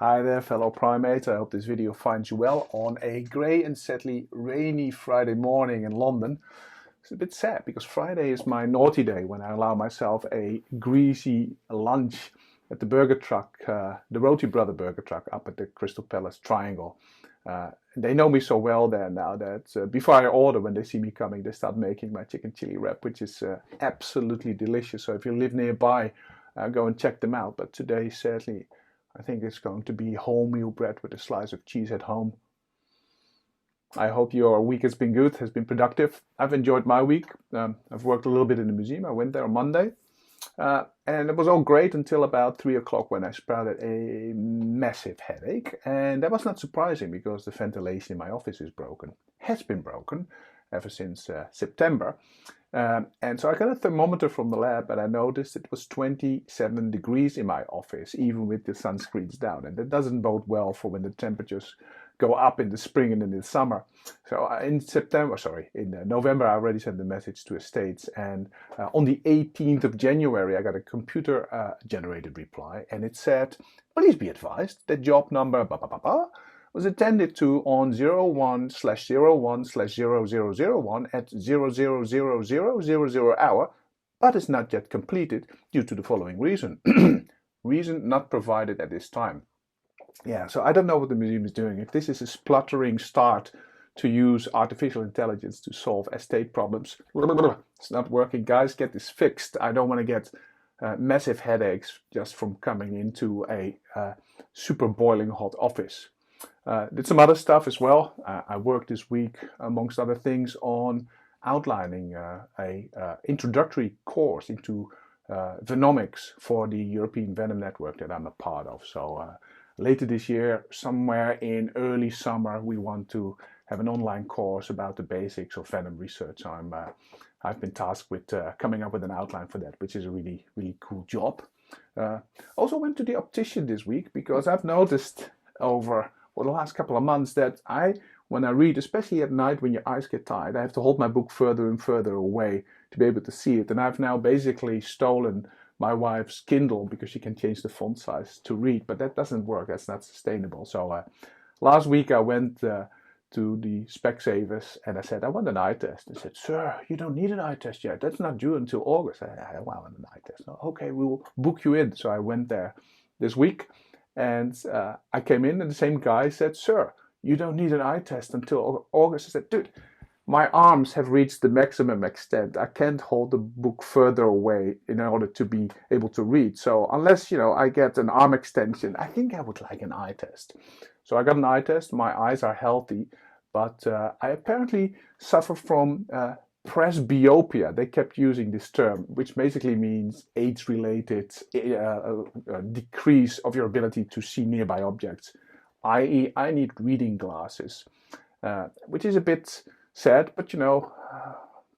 Hi there, fellow primates. I hope this video finds you well on a grey and sadly rainy Friday morning in London. It's a bit sad because Friday is my naughty day when I allow myself a greasy lunch at the burger truck, the Roti Brother burger truck up at the Crystal Palace Triangle. They know me so well there now that before I order, when they see me coming, they start making my chicken chili wrap, which is absolutely delicious. So if you live nearby, go and check them out. But today, sadly, I think it's going to be wholemeal bread with a slice of cheese at home. I hope your week has been good, has been productive. I've enjoyed my week. I've worked a little bit in the museum. I went there on Monday. And it was all great until about 3 o'clock when I sprouted a massive headache. And that was not surprising because the ventilation in my office is broken, has been broken ever since September. And so I got a thermometer from the lab and I noticed it was 27 degrees in my office, even with the sunscreens down. And that doesn't bode well for when the temperatures go up in the spring and in the summer. So in November, I already sent the message to estates. And on the 18th of January, I got a computer generated reply. And it said, please be advised that job number was attended to on 01/01/0001 at 000000 hour, but is not yet completed due to the following reason. Reason not provided at this time. Yeah, so I don't know what the museum is doing. If this is a spluttering start to use artificial intelligence to solve estate problems, it's not working. Guys, get this fixed. I don't want to get massive headaches just from coming into a super boiling hot office. Did some other stuff as well. I worked this week, amongst other things, on outlining a introductory course into venomics for the European Venom Network that I'm a part of. So later this year, somewhere in early summer, we want to have an online course about the basics of venom research. So I've been tasked with coming up with an outline for that, which is a really, really cool job. Also went to the optician this week because I've noticed over the last couple of months that when I read, especially at night when your eyes get tired, I have to hold my book further and further away to be able to see it. And I've now basically stolen my wife's Kindle because she can change the font size to read, but that doesn't work. That's not sustainable. So last week I went to the Specsavers and I said, I want an eye test. They said, sir, you don't need an eye test yet. That's not due until August. I want an eye test. Okay, we will book you in. So I went there this week. And I came in and the same guy said, sir, you don't need an eye test until August. I said, dude, my arms have reached the maximum extent. I can't hold the book further away in order to be able to read. So unless, I get an arm extension, I think I would like an eye test. So I got an eye test. My eyes are healthy, but I apparently suffer from presbyopia. They kept using this term, which basically means age-related decrease of your ability to see nearby objects, i.e. I need reading glasses, which is a bit sad, but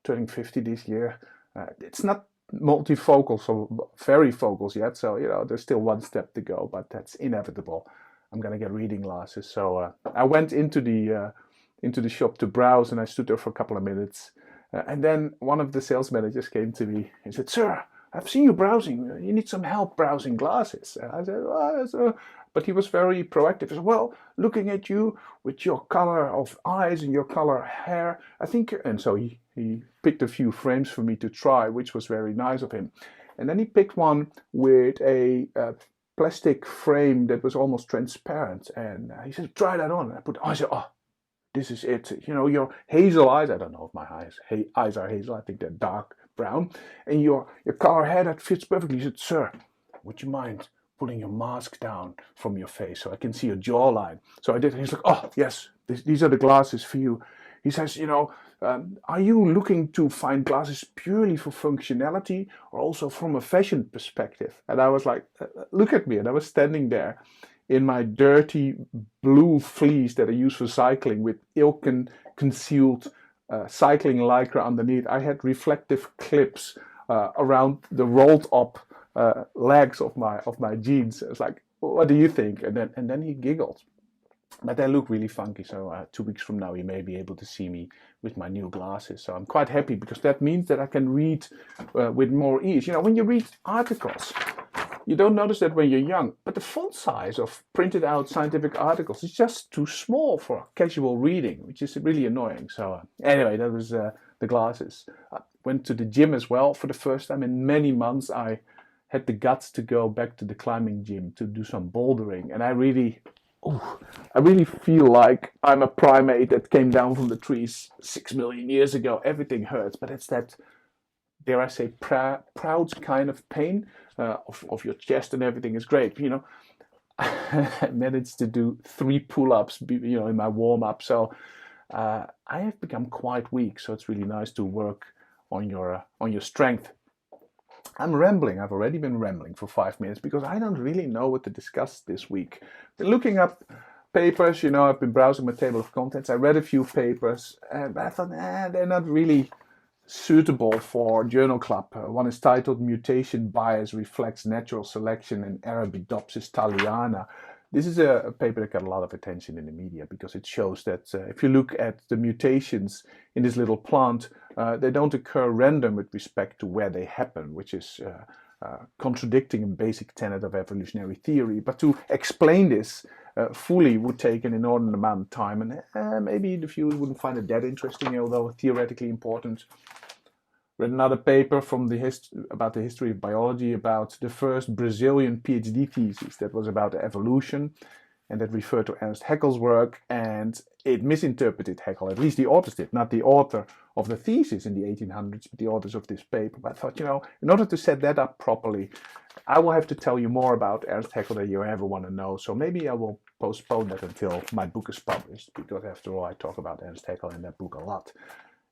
turning 50 this year, it's not multifocals or varifocals yet, so there's still one step to go, but that's inevitable. I'm gonna get reading glasses. So I went into the shop to browse, and I stood there for a couple of minutes. And then one of the sales managers came to me and said, sir, I've seen you browsing. You need some help browsing glasses. And I said, but he was very proactive. He said, well, looking at you with your color of eyes and your color hair, I think, and so he picked a few frames for me to try, which was very nice of him. And then he picked one with a plastic frame that was almost transparent. And he said, try that on. And I said, oh, this is it. Your hazel eyes, I don't know if my eyes are hazel, I think they're dark brown. And your color hair, that fits perfectly. He said, sir, would you mind pulling your mask down from your face so I can see your jawline? So I did. He's like, oh, yes, these are the glasses for you. He says, are you looking to find glasses purely for functionality or also from a fashion perspective? And I was like, look at me. And I was standing there in my dirty blue fleece that I use for cycling with concealed cycling lycra underneath. I had reflective clips around the rolled up legs of my jeans. It's like, what do you think? And then he giggled. But they look really funky, so 2 weeks from now you may be able to see me with my new glasses. So I'm quite happy because that means that I can read with more ease. When you read articles, You don't notice that when you're young, but the font size of printed out scientific articles is just too small for casual reading, which is really annoying. So anyway, that was the glasses. I went to the gym as well for the first time in many months. I had the guts to go back to the climbing gym to do some bouldering, and I really feel like I'm a primate that came down from the trees 6 million years ago. Everything hurts, but it's that, dare I say, proud kind of pain of your chest, and everything is great. I managed to do 3 pull-ups, in my warm-up. So I have become quite weak. So it's really nice to work on your strength. I'm rambling. I've already been rambling for 5 minutes because I don't really know what to discuss this week. Been looking up papers. I've been browsing my table of contents. I read a few papers, but I thought, they're not really suitable for Journal Club. One is titled "Mutation Bias Reflects Natural Selection in Arabidopsis thaliana." This is a paper that got a lot of attention in the media because it shows that if you look at the mutations in this little plant, they don't occur random with respect to where they happen, which is contradicting a basic tenet of evolutionary theory. But to explain this fully would take an inordinate amount of time, and maybe the viewers wouldn't find it that interesting, although theoretically important. Read another paper from about the history of biology about the first Brazilian PhD thesis that was about evolution, and that referred to Ernst Haeckel's work, and it misinterpreted Haeckel. At least the authors did, not the author of the thesis in the 1800s, but the authors of this paper. But I thought, in order to set that up properly, I will have to tell you more about Ernst Haeckel than you ever want to know. So maybe I will postpone that until my book is published, because after all, I talk about Ernst Haeckel in that book a lot.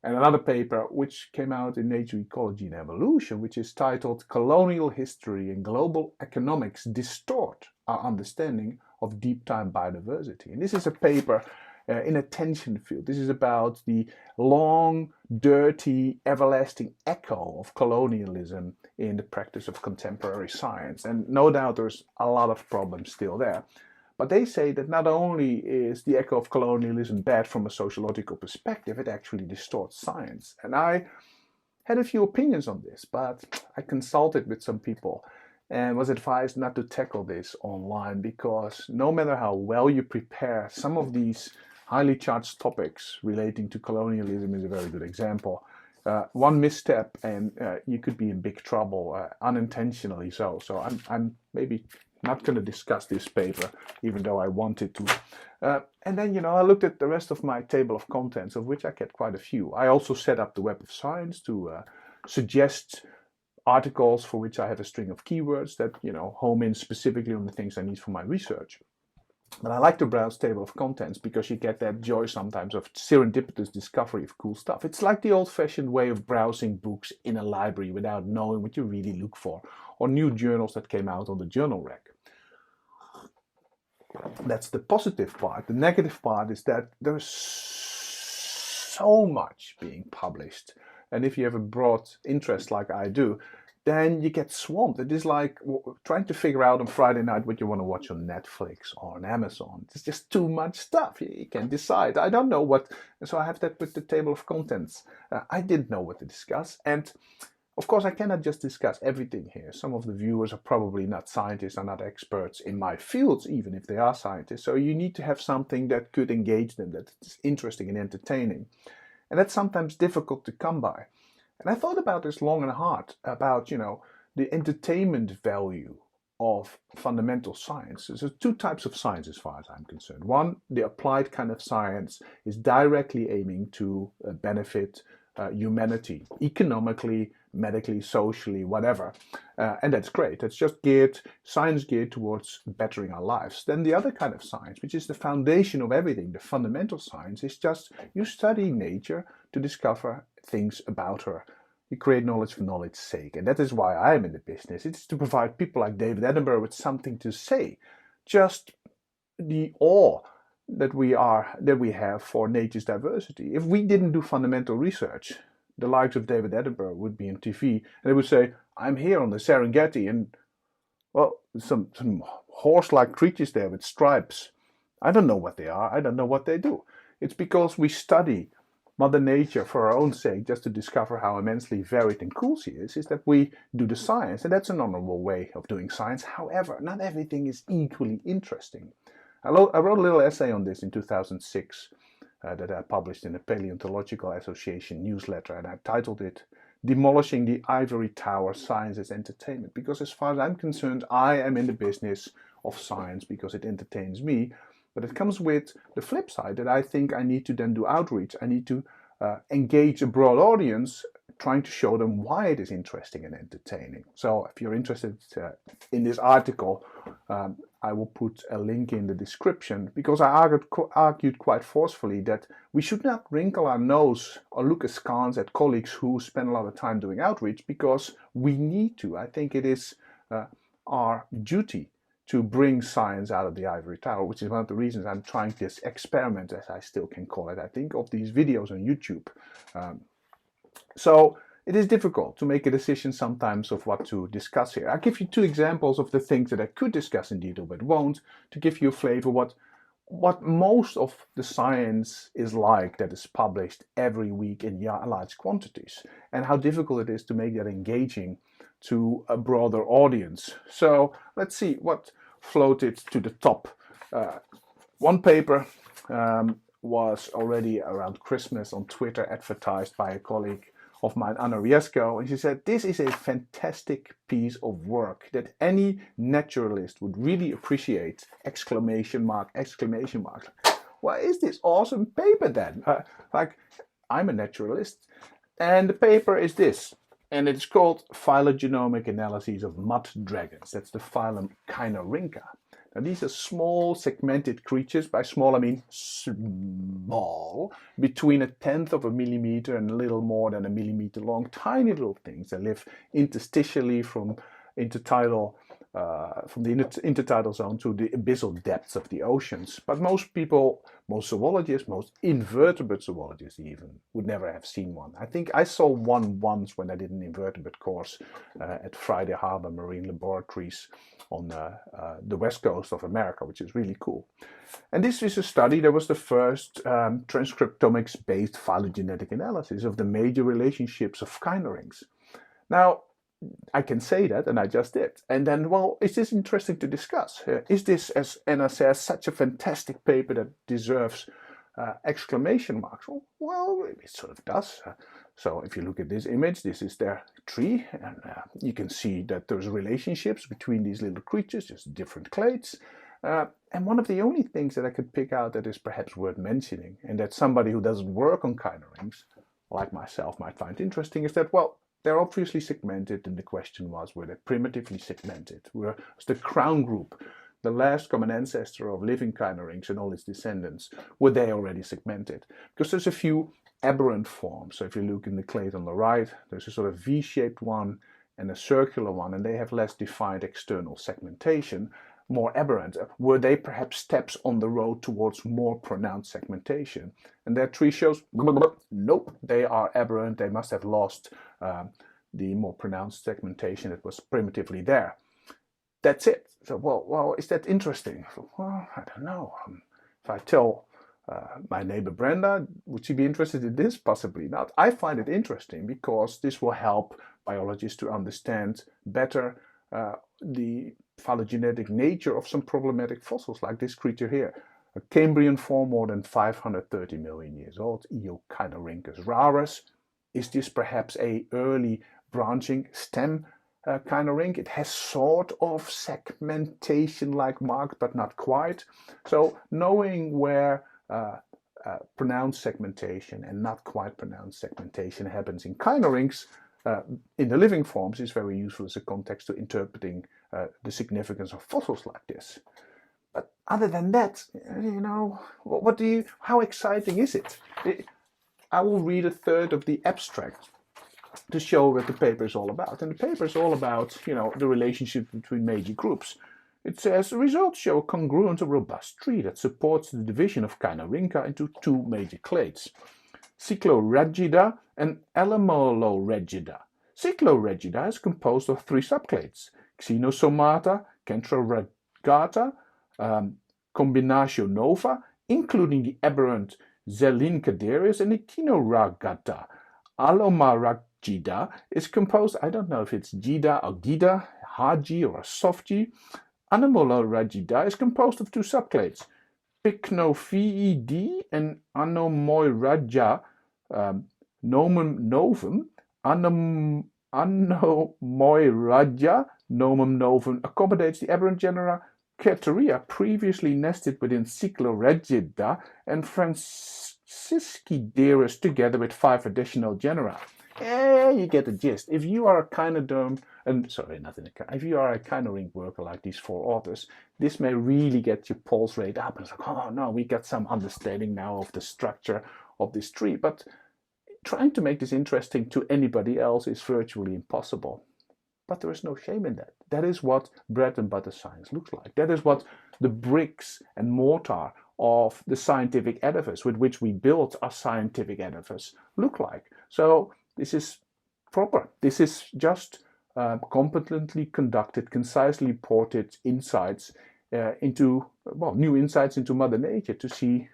And another paper which came out in Nature, Ecology and Evolution, which is titled "Colonial History and Global Economics Distort Our Understanding of Deep Time Biodiversity." And this is a paper in a tension field. This is about the long, dirty, everlasting echo of colonialism in the practice of contemporary science. And no doubt there's a lot of problems still there. But they say that not only is the echo of colonialism bad from a sociological perspective, it actually distorts science. And I had a few opinions on this, but I consulted with some people and was advised not to tackle this online, because no matter how well you prepare, some of these highly charged topics relating to colonialism is a very good example. One misstep and you could be in big trouble, unintentionally so. So I'm maybe not going to discuss this paper, even though I wanted to. And then, I looked at the rest of my table of contents, of which I kept quite a few. I also set up the Web of Science to suggest articles for which I have a string of keywords that, home in specifically on the things I need for my research. But I like to browse table of contents because you get that joy sometimes of serendipitous discovery of cool stuff. It's like the old-fashioned way of browsing books in a library without knowing what you really look for, or new journals that came out on the journal rack. That's the positive part. The negative part is that there's so much being published. And if you have a broad interest like I do, then you get swamped. It is like trying to figure out on Friday night what you want to watch on Netflix or on Amazon. It's just too much stuff. You can't decide. I don't know what. So I have that with the table of contents. I didn't know what to discuss. And of course, I cannot just discuss everything here. Some of the viewers are probably not scientists, are not experts in my fields, even if they are scientists. So you need to have something that could engage them, that's interesting and entertaining. And that's sometimes difficult to come by. And I thought about this long and hard, about, the entertainment value of fundamental science. So there's 2 types of science as far as I'm concerned. One, the applied kind of science, is directly aiming to benefit humanity, economically, medically, socially, whatever. And that's great. That's just science geared towards bettering our lives. Then the other kind of science, which is the foundation of everything, the fundamental science, is just you study nature to discover things about her. You create knowledge for knowledge's sake. And that is why I'm in the business. It's to provide people like David Attenborough with something to say. Just the awe that we have for nature's diversity. If we didn't do fundamental research, the likes of David Attenborough would be on TV and they would say, "I'm here on the Serengeti," and well, some horse-like creatures there with stripes. I don't know what they are. I don't know what they do. It's because we study Mother Nature for our own sake, just to discover how immensely varied and cool she is that we do the science, and that's an honorable way of doing science. However, not everything is equally interesting. I wrote a little essay on this in 2006 that I published in the Paleontological Association newsletter, and I titled it Demolishing the Ivory Tower, Science as Entertainment, because as far as I'm concerned, I am in the business of science because it entertains me, but it comes with the flip side that I think I need to then do outreach. I need to engage a broad audience, trying to show them why it is interesting and entertaining. So if you're interested in this article, I will put a link in the description, because I argued quite forcefully that we should not wrinkle our nose or look askance at colleagues who spend a lot of time doing outreach, because we need to. I think it is our duty to bring science out of the ivory tower, which is one of the reasons I'm trying this experiment, as I still can call it, I think, of these videos on YouTube. So it is difficult to make a decision sometimes of what to discuss here. I'll give you two examples of the things that I could discuss in detail but won't, to give you a flavor what most of the science is like that is published every week in large quantities, and how difficult it is to make that engaging to a broader audience. So let's see what floated to the top. One paper was already around Christmas on Twitter advertised by a colleague of mine, Anna Riesco, and she said, this is a fantastic piece of work that any naturalist would really appreciate! Exclamation mark, exclamation mark. What is this awesome paper then? Like, I'm a naturalist, and the paper is this, and it's called Phylogenomic Analyses of Mud Dragons. That's the phylum Kinorhyncha. Now, these are small segmented creatures. By small, I mean small, between 1/10 of a millimeter and a little more than a millimeter long. Tiny little things that live interstitially from the intertidal zone to the abyssal depths of the oceans. But most people, most zoologists, most invertebrate zoologists even, would never have seen one. I think I saw one once when I did an invertebrate course at Friday Harbor Marine Laboratories on the west coast of America, which is really cool. And this is a study that was the first transcriptomics-based phylogenetic analysis of the major relationships of kinorhynchs. Now, I can say that, and I just did. And then, well, is this interesting to discuss? Is this, as Anna says, such a fantastic paper that deserves exclamation marks? Well, it sort of does. So if you look at this image, this is their tree, and you can see that there's relationships between these little creatures, just different clades. And one of the only things that I could pick out that is perhaps worth mentioning, and that somebody who doesn't work on kinorhynchs, like myself, might find interesting, is that, well, they're obviously segmented, and the question was, were they primitively segmented? Was the crown group, the last common ancestor of living kinorhynchs and all its descendants, were they already segmented? Because there's a few aberrant forms. So if you look in the clade on the right, there's a sort of V-shaped one and a circular one, and they have less defined external segmentation, more aberrant. Were they perhaps steps on the road towards more pronounced segmentation? And that tree shows, nope, they are aberrant. They must have lost the more pronounced segmentation that was primitively there. That's it. So, well, is that interesting? Well, I don't know. If I tell my neighbor Brenda, would she be interested in this? Possibly not. I find it interesting because this will help biologists to understand better the phylogenetic nature of some problematic fossils, like this creature here, a Cambrian form more than 530 million years old, Eokinorhynchus rarus. Is this perhaps a early branching stem kinorhynch? It has sort of segmentation-like marks, but not quite. So knowing where pronounced segmentation and not quite pronounced segmentation happens in kinorhynchs in the living forms is very useful as a context to interpreting the significance of fossils like this. But other than that, you know, how exciting is it? I will read a third of the abstract to show what the paper is all about. And the paper is all about, you know, the relationship between major groups. It says the results show a congruent and robust tree that supports the division of Kinorhyncha into two major clades, Cyclorhegida and Alamolorhegida. Cyclorhegida is composed of three subclades, Xenosomata, Centrorhegata, Combinatio nova, including the aberrant Zelincaderus, and the kinorhynchs. Alomaragida is composed, I don't know if it's Gida or Gida, hard G or a soft G. Anomoragida is composed of two subclades, Pycnophiidae and Anomorrhagia nomen novum. Anomorrhagia nomen novum accommodates the aberrant genera Cateria, previously nested within Cyclorhegida, and Franciscidaris, together with 5 additional genera. You get the gist. If you are a kinorhynch worker like these 4 authors, this may really get your pulse rate up. And it's like, oh no, we got some understanding now of the structure of this tree. But trying to make this interesting to anybody else is virtually impossible. But there is no shame in that. That is what bread and butter science looks like. That is what the bricks and mortar of the scientific edifice with which we build our scientific edifice look like. So this is proper. This is just competently conducted, concisely reported insights new insights into Mother Nature to see,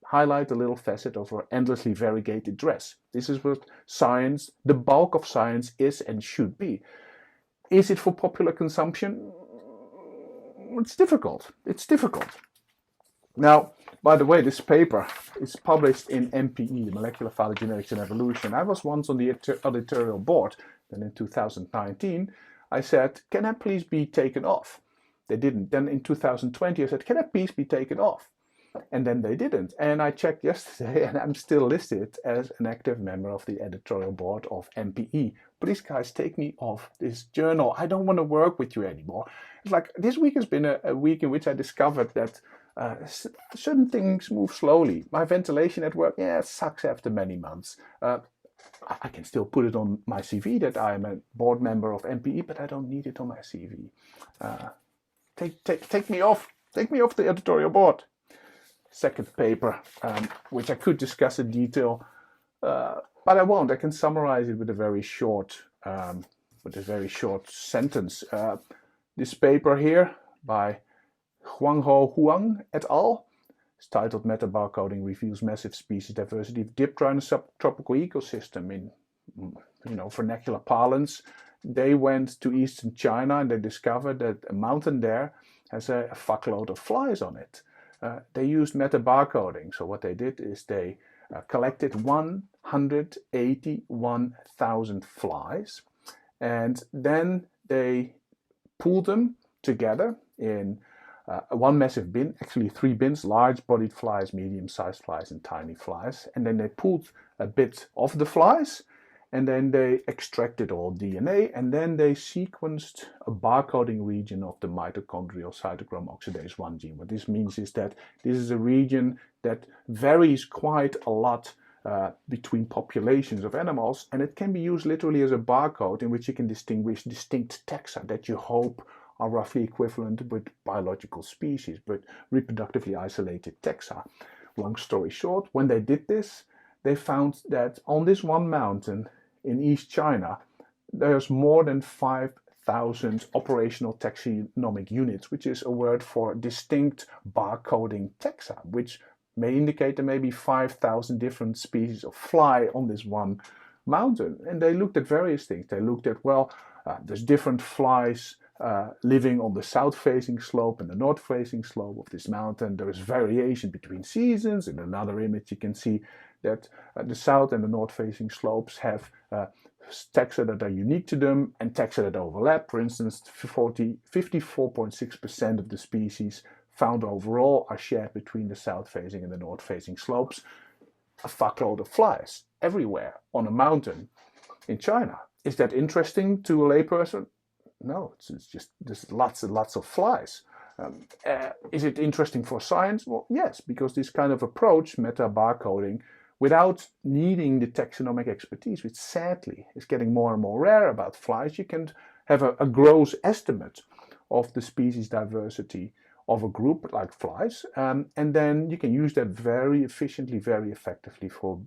highlight a little facet of her endlessly variegated dress. This is what science, the bulk of science, is and should be. Is it for popular consumption? It's difficult. It's difficult. Now, by the way, this paper is published in MPE, Molecular Phylogenetics and Evolution. I was once on the editorial board. Then in 2019, I said, can that please be taken off? They didn't. Then in 2020, I said, can that please be taken off? And then they didn't. And I checked yesterday, and I'm still listed as an active member of the editorial board of MPE. Please, guys, take me off this journal. I don't want to work with you anymore. It's like this week has been a week in which I discovered that certain things move slowly. My ventilation at work, it sucks after many months. I can still put it on my CV that I am a board member of MPE, but I don't need it on my CV. Take me off. Take me off the editorial board. Second paper, which I could discuss in detail, but I won't. I can summarize it with a very short sentence. This paper here by Huangho Huang et al. It's titled "Metabarcoding Reveals Massive Species Diversity of Dip Dry in a Subtropical Ecosystem." In vernacular parlance, they went to eastern China and they discovered that a mountain there has a fuckload of flies on it. They used metabarcoding. So what they did is they collected 181,000 flies, and then they pooled them together in one massive bin, actually 3 bins, large-bodied flies, medium-sized flies, and tiny flies. And then they pooled a bit of the flies, and then they extracted all DNA, and then they sequenced a barcoding region of the mitochondrial cytochrome oxidase 1 gene. What this means is that this is a region that varies quite a lot between populations of animals, and it can be used literally as a barcode in which you can distinguish distinct taxa that you hope are roughly equivalent with biological species, but reproductively isolated taxa. Long story short, when they did this, they found that on this one mountain in East China, there's more than 5,000 operational taxonomic units, which is a word for distinct barcoding taxa, which may indicate there may be 5,000 different species of fly on this one mountain. And they looked at various things. They looked at, there's different flies living on the south-facing slope and the north-facing slope of this mountain. There is variation between seasons. In another image, you can see that the south and the north-facing slopes have taxa that are unique to them and taxa that overlap. For instance, 54.6% of the species found overall are shared between the south-facing and the north-facing slopes. A fuckload of flies everywhere on a mountain in China. Is that interesting to a layperson? No, it's just there's lots and lots of flies. Is it interesting for science? Well, yes, because this kind of approach, metabarcoding, without needing the taxonomic expertise, which sadly is getting more and more rare about flies, you can have a gross estimate of the species diversity of a group like flies, and then you can use that very efficiently, very effectively for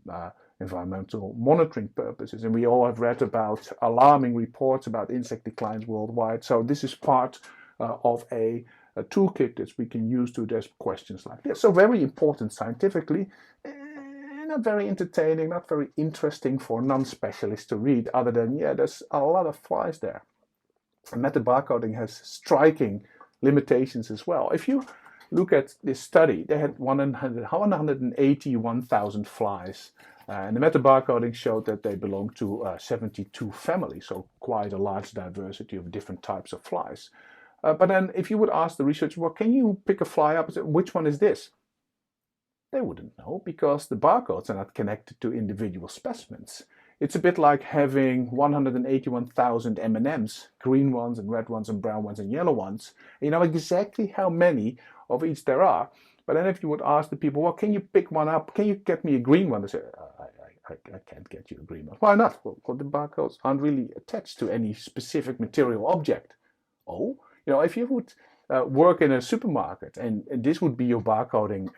environmental monitoring purposes. And we all have read about alarming reports about insect declines worldwide. So this is part of a toolkit that we can use to address questions like this. So very important scientifically, not very entertaining, not very interesting for non-specialists to read, other than, yeah, there's a lot of flies there. And metabarcoding has striking limitations as well. If you look at this study, they had 181,000 flies. And the metabarcoding showed that they belong to 72 families, so quite a large diversity of different types of flies. But then if you would ask the researcher, well, can you pick a fly up and say, which one is this? They wouldn't know, because the barcodes are not connected to individual specimens. It's a bit like having 181,000 M&Ms, green ones and red ones and brown ones and yellow ones. You know exactly how many of each there are. But then if you would ask the people, well, can you pick one up? Can you get me a green one? They say, I can't get you a green one. Why not? Well, the barcodes aren't really attached to any specific material object. Oh, you know, if you would work in a supermarket and this would be your barcoding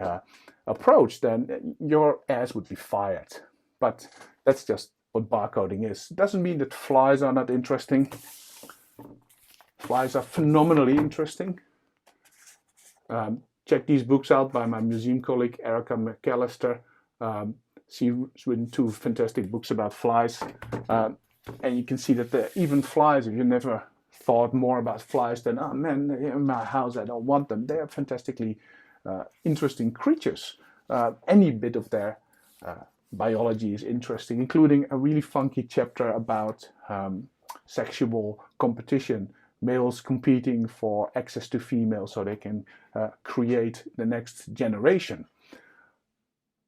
approach, then your ass would be fired. But that's just what barcoding is. It doesn't mean that flies are not interesting. Flies are phenomenally interesting. Check these books out by my museum colleague Erica McAllister. She's written 2 fantastic books about flies. And you can see that even flies, if you never thought more about flies than, oh man, in my house I don't want them, they are fantastically interesting creatures. Any bit of their biology is interesting, including a really funky chapter about sexual competition, males competing for access to females so they can create the next generation.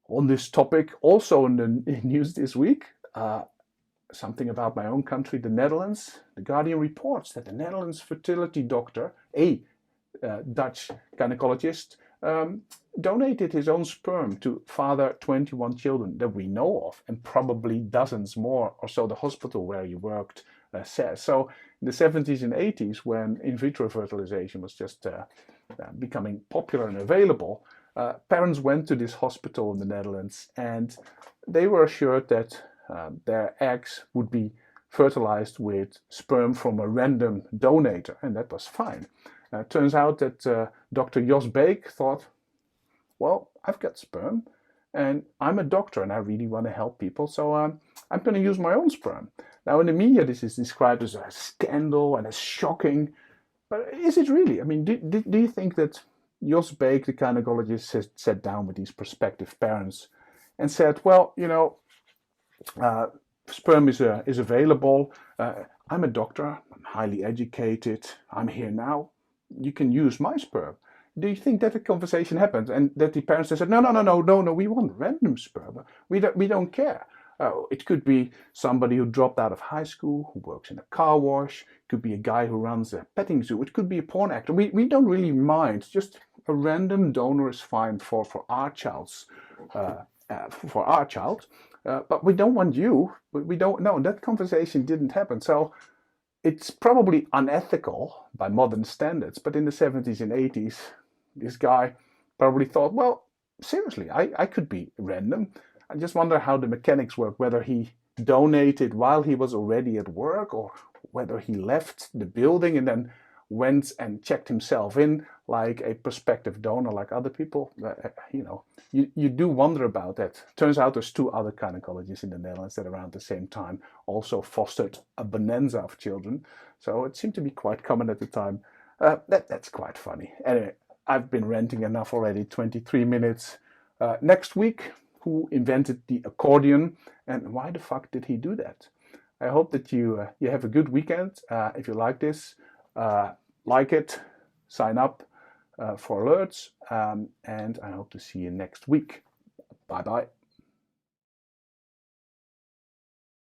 On this topic, also in the news this week, something about my own country, the Netherlands. The Guardian reports that the Netherlands fertility doctor, a Dutch gynecologist, donated his own sperm to father 21 children that we know of, and probably dozens more, or so the hospital where he worked says. So in the 70s and 80s, when in vitro fertilization was just becoming popular and available, parents went to this hospital in the Netherlands and they were assured that their eggs would be fertilized with sperm from a random donator, and that was fine. Turns out that Dr. Jos Beek thought, well, I've got sperm and I'm a doctor and I really want to help people, so I'm going to use my own sperm. Now in the media this is described as a scandal and as shocking, but is it really? I mean, do you think that Jos Beek, the gynecologist, sat down with these prospective parents and said, well, you know, sperm is available, I'm a doctor, I'm highly educated, I'm here now, you can use my sperm? Do you think that a conversation happened and that the parents said, no, we want random sperm, we don't care? It could be somebody who dropped out of high school, who works in a car wash, it could be a guy who runs a petting zoo, it could be a porn actor. We don't really mind, just a random donor is fine for our child's but we don't want you. We don't know. That conversation didn't happen. So it's probably unethical by modern standards. But in the 70s and 80s, this guy probably thought, well, seriously, I could be random. I just wonder how the mechanics work, whether he donated while he was already at work or whether he left the building and then went and checked himself in like a prospective donor, like other people. You know, you do wonder about that. Turns out there's 2 other gynecologists in the Netherlands that around the same time also fostered a bonanza of children. So it seemed to be quite common at the time. That's quite funny. Anyway, I've been ranting enough already, 23 minutes. Next week, who invented the accordion and why the fuck did he do that? I hope that you have a good weekend. If you like this, like it, sign up for alerts, and I hope to see you next week. Bye bye.